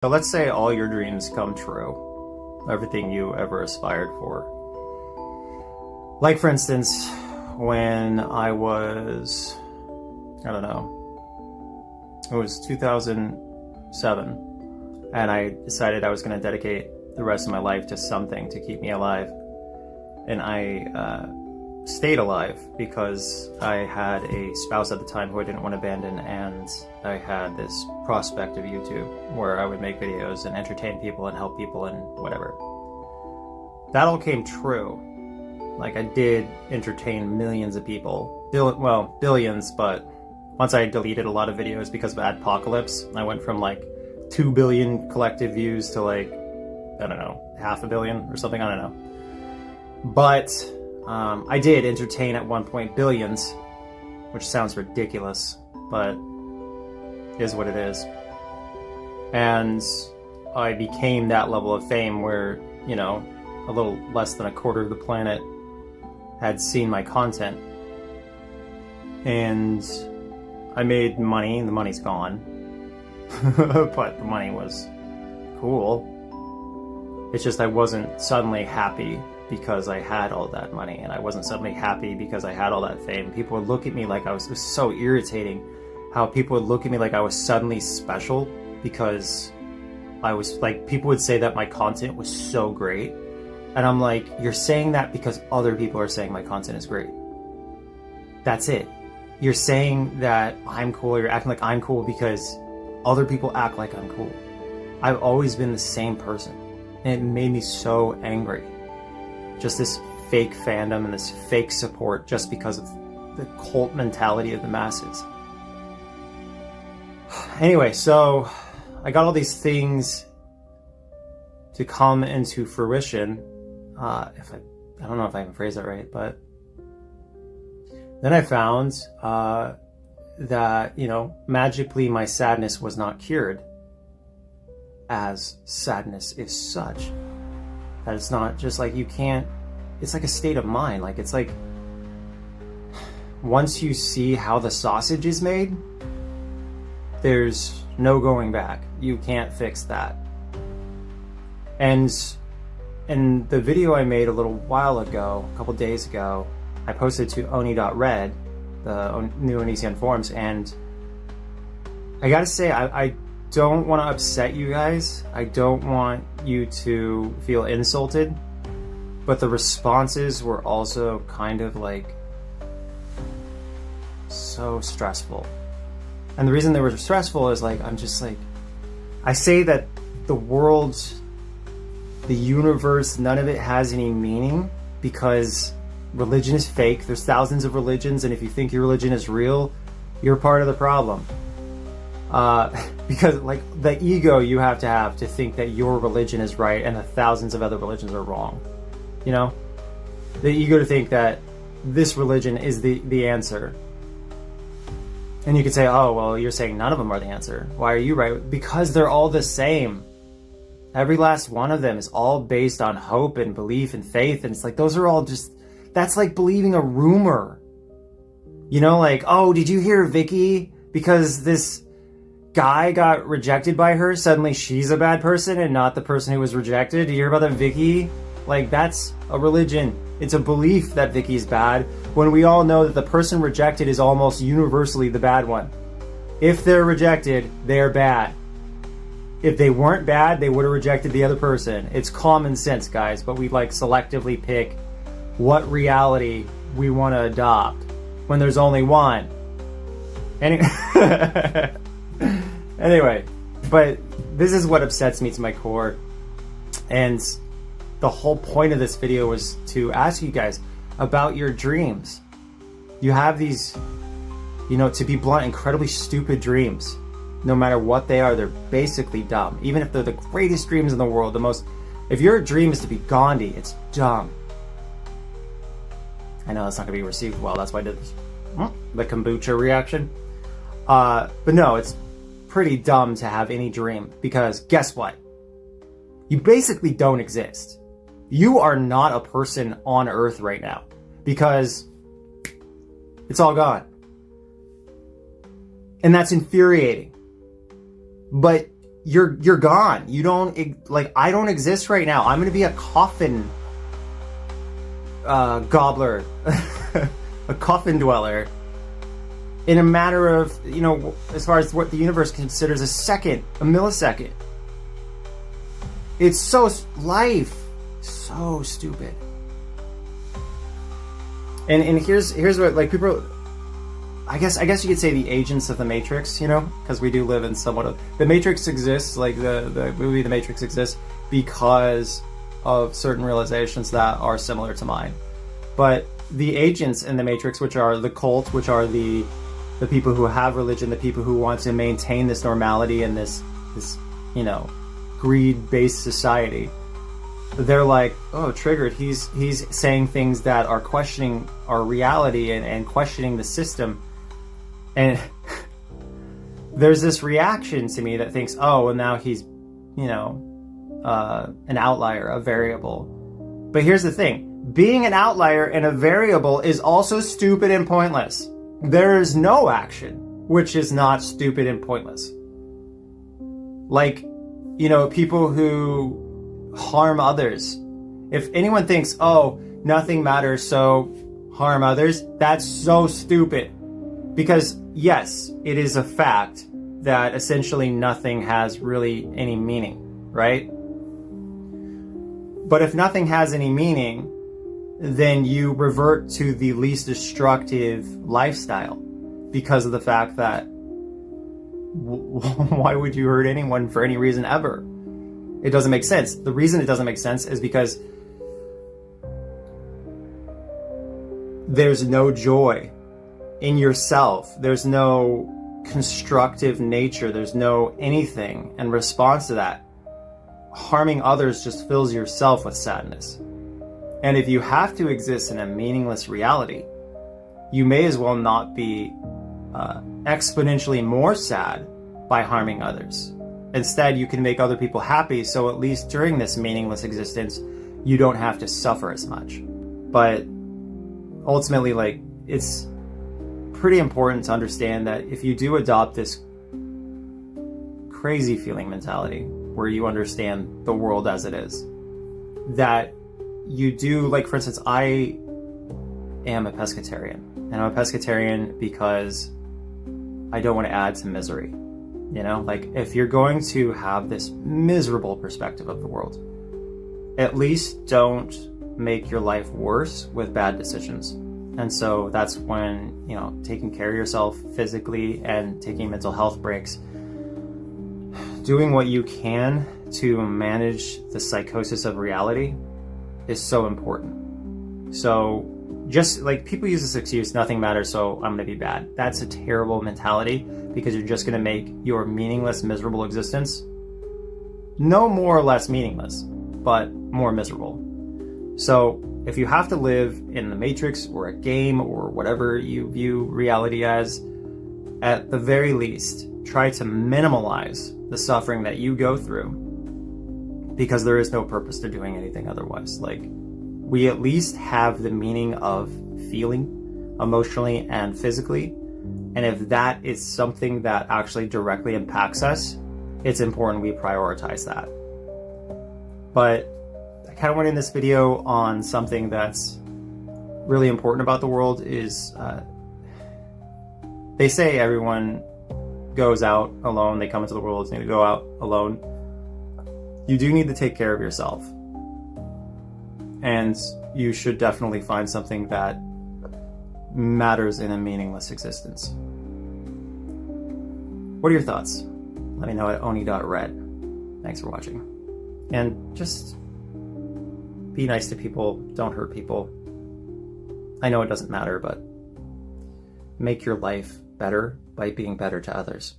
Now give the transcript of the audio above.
So let's say all your dreams come true, everything you ever aspired for. Like for instance, when I was, I don't know, it was 2007, and I decided I was going to dedicate the rest of my life to something to keep me alive. And I stayed alive because I had a spouse at the time who I didn't want to abandon, and I had this prospect of YouTube where I would make videos and entertain people and help people and whatever. That all came true. Like, I did entertain millions of people. Billions, but once I deleted a lot of videos because of Adpocalypse, I went from like 2 billion collective views to like, I don't know, 500 million or something, I don't know. But I did entertain at one point billions, which sounds ridiculous, but is what it is. And I became that level of fame where, you know, a little less than a quarter of the planet had seen my content. And I made money, the money's gone. But the money was cool. It's just I wasn't suddenly happy because I had all that money, and I wasn't suddenly happy because I had all that fame. People would look at me like it was so irritating how people would look at me like I was suddenly special because I was like, people would say that my content was so great. And I'm like, you're saying that because other people are saying my content is great. That's it. You're saying that I'm cool, you're acting like I'm cool because other people act like I'm cool. I've always been the same person, and it made me so angry. Just this fake fandom and this fake support just because of the cult mentality of the masses. Anyway, so I got all these things to come into fruition. I don't know if I can phrase that right, but then I found that, you know, magically my sadness was not cured, as sadness is such. That it's not just like you can't, it's like a state of mind. Like, it's like once you see how the sausage is made, there's no going back. You can't fix that. And in the video I made a little while ago, a couple days ago, I posted to oni.red, the new Onision forums, and I gotta say, I don't want to upset you guys. I don't want you to feel insulted, but the responses were also kind of like so stressful. And the reason they were stressful is like, I'm just like, I say that the world, the universe, none of it has any meaning because religion is fake. There's thousands of religions, and if you think your religion is real, you're part of the problem. Because like the ego you have to think that your religion is right and the thousands of other religions are wrong. You know? The ego to think that this religion is the answer. And you could say, oh, well, you're saying none of them are the answer. Why are you right? Because they're all the same. Every last one of them is all based on hope and belief and faith. And it's like, those are all just, that's like believing a rumor. You know, like, oh, did you hear Vicky? Because this guy got rejected by her, suddenly she's a bad person and not the person who was rejected. Did you hear about that Vicky? Like, that's a religion. It's a belief that Vicky's bad, when we all know that the person rejected is almost universally the bad one. If they're rejected, they're bad. If they weren't bad, they would have rejected the other person. It's common sense, guys, but we like selectively pick what reality we want to adopt when there's only one. Anyway, but this is what upsets me to my core. And the whole point of this video was to ask you guys about your dreams. You have these, you know, to be blunt, incredibly stupid dreams. No matter what they are, they're basically dumb. Even if they're the greatest dreams in the world, if your dream is to be Gandhi, it's dumb. I know that's not going to be received well, that's why I did this. The kombucha reaction. But no, it's pretty dumb to have any dream, because guess what? You basically don't exist. You are not a person on Earth right now, because it's all gone. And that's infuriating. But you're gone. You don't, like, I don't exist right now. I'm gonna be a coffin gobbler, a coffin dweller, in a matter of, you know, as far as what the universe considers a second, a millisecond. It's so, life, so stupid. And here's what, like, people, I guess you could say the agents of the Matrix, you know, because we do live in somewhat of, the Matrix exists, like the movie The Matrix exists because of certain realizations that are similar to mine. But the agents in the Matrix, which are the cult, which are the people who have religion, the people who want to maintain this normality and this you know, greed-based society, they're like, oh, triggered. He's saying things that are questioning our reality and questioning the system. And there's this reaction to me that thinks, oh, well, now he's, you know, an outlier, a variable. But here's the thing. Being an outlier and a variable is also stupid and pointless. There is no action which is not stupid and pointless. Like, you know, people who harm others. If anyone thinks, oh, nothing matters, so harm others, that's so stupid. Because, yes, it is a fact that essentially nothing has really any meaning, right? But if nothing has any meaning, then you revert to the least destructive lifestyle because of the fact that why would you hurt anyone for any reason ever? It doesn't make sense. The reason it doesn't make sense is because there's no joy in yourself. There's no constructive nature. There's no anything in response to that. Harming others just fills yourself with sadness. And if you have to exist in a meaningless reality, you may as well not be exponentially more sad by harming others. Instead, you can make other people happy, so at least during this meaningless existence, you don't have to suffer as much. But ultimately, like, it's pretty important to understand that if you do adopt this crazy feeling mentality, where you understand the world as it is, that you do, like, for instance, I am a pescatarian. And I'm a pescatarian because I don't want to add to misery. You know, like, if you're going to have this miserable perspective of the world, at least don't make your life worse with bad decisions. And so that's when, you know, taking care of yourself physically and taking mental health breaks, doing what you can to manage the psychosis of reality is so important. So just like, people use this excuse, nothing matters, so I'm going to be bad. That's a terrible mentality, because you're just going to make your meaningless, miserable existence no more or less meaningless, but more miserable. So if you have to live in the Matrix or a game or whatever you view reality as, at the very least, try to minimize the suffering that you go through, because there is no purpose to doing anything otherwise. Like, we at least have the meaning of feeling emotionally and physically. And if that is something that actually directly impacts us, it's important we prioritize that. But I kind of went in this video on something that's really important about the world is, they say everyone goes out alone, they come into the world, they need to go out alone. You do need to take care of yourself. And you should definitely find something that matters in a meaningless existence. What are your thoughts? Let me know at oni.red. Thanks for watching. And just be nice to people, don't hurt people. I know it doesn't matter, but make your life better by being better to others.